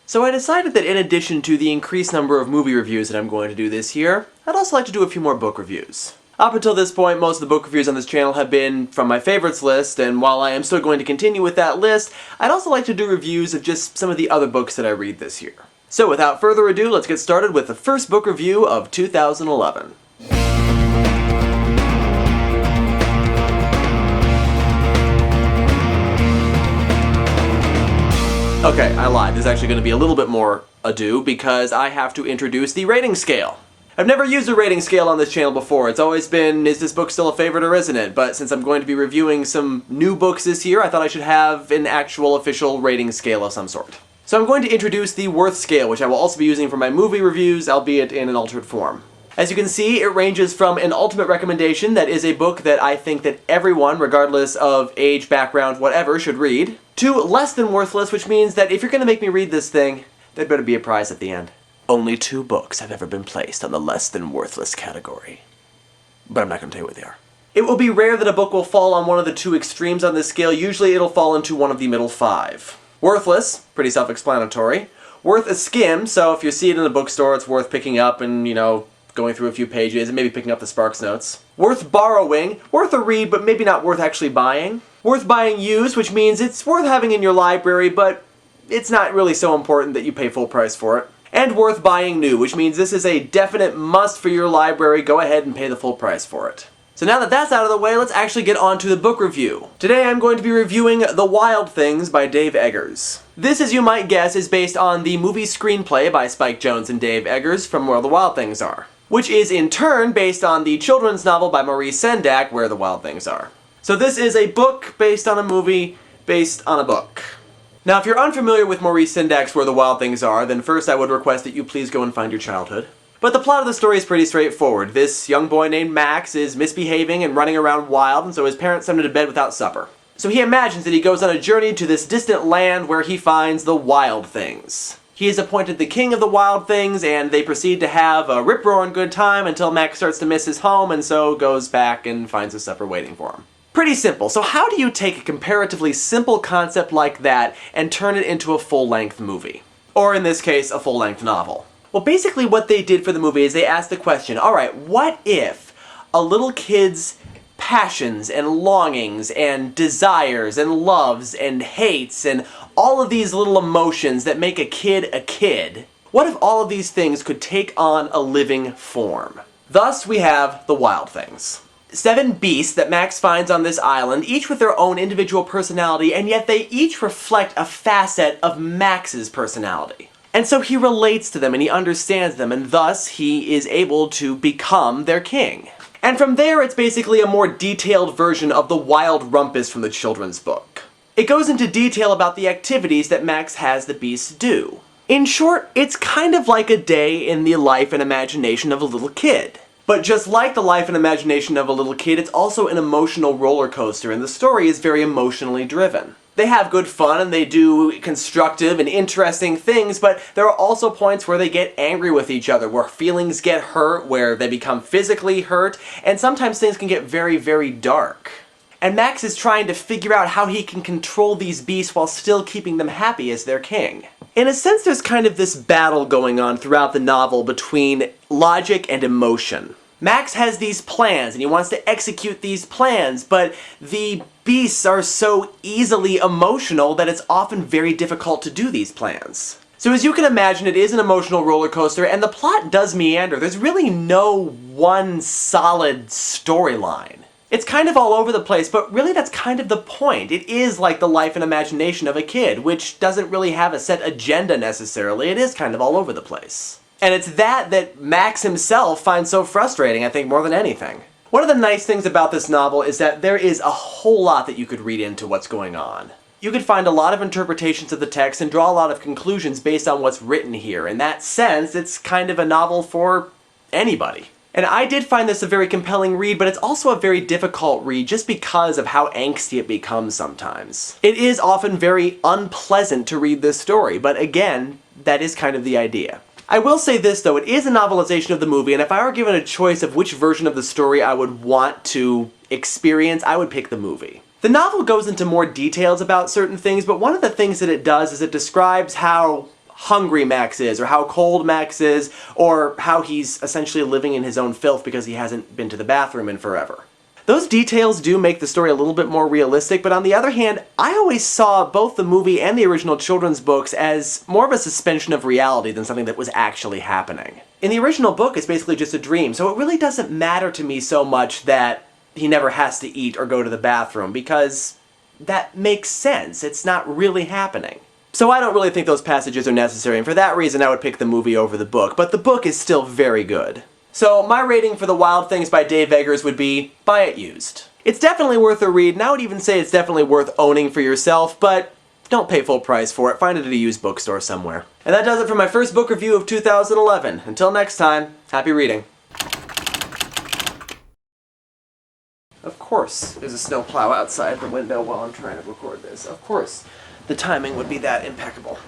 So I decided that in addition to the increased number of movie reviews that I'm going to do this year, I'd also like to do a few more book reviews. Up until this point, most of the book reviews on this channel have been from my favorites list, and while I am still going to continue with that list, I'd also like to do reviews of just some of the other books that I read this year. So without further ado, let's get started with the first book review of 2011. Okay, I lied. There's actually going to be a little bit more ado because I have to introduce the rating scale. I've never used a rating scale on this channel before. It's always been, is this book still a favorite or isn't it? But since I'm going to be reviewing some new books this year, I thought I should have an actual official rating scale of some sort. So I'm going to introduce the worth scale, which I will also be using for my movie reviews, albeit in an altered form. As you can see, it ranges from an ultimate recommendation, that is a book that I think that everyone, regardless of age, background, whatever, should read, to less than worthless, which means that if you're going to make me read this thing, there'd better be a prize at the end. Only 2 books have ever been placed on the less than worthless category. But I'm not going to tell you what they are. It will be rare that a book will fall on one of the 2 extremes on this scale. Usually it'll fall into one of the middle 5. Worthless, pretty self-explanatory. Worth a skim, so if you see it in a bookstore, it's worth picking up and, going through a few pages and maybe picking up the Sparks notes. Worth borrowing, worth a read, but maybe not worth actually buying. Worth buying used, which means it's worth having in your library, but it's not really so important that you pay full price for it. And worth buying new, which means this is a definite must for your library. Go ahead and pay the full price for it. So now that that's out of the way, let's actually get on to the book review. Today I'm going to be reviewing The Wild Things by Dave Eggers. This, as you might guess, is based on the movie screenplay by Spike Jonze and Dave Eggers from Where the Wild Things Are, which is in turn based on the children's novel by Maurice Sendak, Where the Wild Things Are. So this is a book based on a movie based on a book. Now if you're unfamiliar with Maurice Sendak's Where the Wild Things Are, then first I would request that you please go and find your childhood. But the plot of the story is pretty straightforward. This young boy named Max is misbehaving and running around wild, and so his parents send him to bed without supper. So he imagines that he goes on a journey to this distant land where he finds the wild things. He is appointed the king of the wild things, and they proceed to have a rip-roaring good time until Max starts to miss his home, and so goes back and finds his supper waiting for him. Pretty simple. So how do you take a comparatively simple concept like that and turn it into a full-length movie? Or in this case, a full-length novel? Well, basically what they did for the movie is they asked the question, alright, what if a little kid's passions and longings and desires and loves and hates and all of these little emotions that make a kid, what if all of these things could take on a living form? Thus we have the Wild Things. 7 beasts that Max finds on this island, each with their own individual personality, and yet they each reflect a facet of Max's personality. And so he relates to them and he understands them, and thus he is able to become their king. And from there it's basically a more detailed version of the Wild Rumpus from the children's book. It goes into detail about the activities that Max has the beasts do. In short, it's kind of like a day in the life and imagination of a little kid. But just like the life and imagination of a little kid, it's also an emotional roller coaster, and the story is very emotionally driven. They have good fun and they do constructive and interesting things, but there are also points where they get angry with each other, where feelings get hurt, where they become physically hurt, and sometimes things can get very, very dark. And Max is trying to figure out how he can control these beasts while still keeping them happy as their king. In a sense, there's kind of this battle going on throughout the novel between logic and emotion. Max has these plans and he wants to execute these plans, but the beasts are so easily emotional that it's often very difficult to do these plans. So as you can imagine, it is an emotional roller coaster, and the plot does meander. There's really no one solid storyline. It's kind of all over the place, but really that's kind of the point. It is like the life and imagination of a kid, which doesn't really have a set agenda necessarily. It is kind of all over the place. And it's that Max himself finds so frustrating, I think, more than anything. One of the nice things about this novel is that there is a whole lot that you could read into what's going on. You could find a lot of interpretations of the text and draw a lot of conclusions based on what's written here. In that sense, it's kind of a novel for anybody. And I did find this a very compelling read, but it's also a very difficult read just because of how angsty it becomes sometimes. It is often very unpleasant to read this story, but again, that is kind of the idea. I will say this though, it is a novelization of the movie, and if I were given a choice of which version of the story I would want to experience, I would pick the movie. The novel goes into more details about certain things, but one of the things that it does is it describes how hungry Max is, or how cold Max is, or how he's essentially living in his own filth because he hasn't been to the bathroom in forever. Those details do make the story a little bit more realistic, but on the other hand, I always saw both the movie and the original children's books as more of a suspension of reality than something that was actually happening. In the original book, it's basically just a dream, so it really doesn't matter to me so much that he never has to eat or go to the bathroom, because that makes sense. It's not really happening. So I don't really think those passages are necessary, and for that reason I would pick the movie over the book, but the book is still very good. So my rating for The Wild Things by Dave Eggers would be, buy it used. It's definitely worth a read, and I would even say it's definitely worth owning for yourself, but don't pay full price for it. Find it at a used bookstore somewhere. And that does it for my first book review of 2011. Until next time, happy reading. Of course, there's a snowplow outside the window while I'm trying to record this. Of course, the timing would be that impeccable.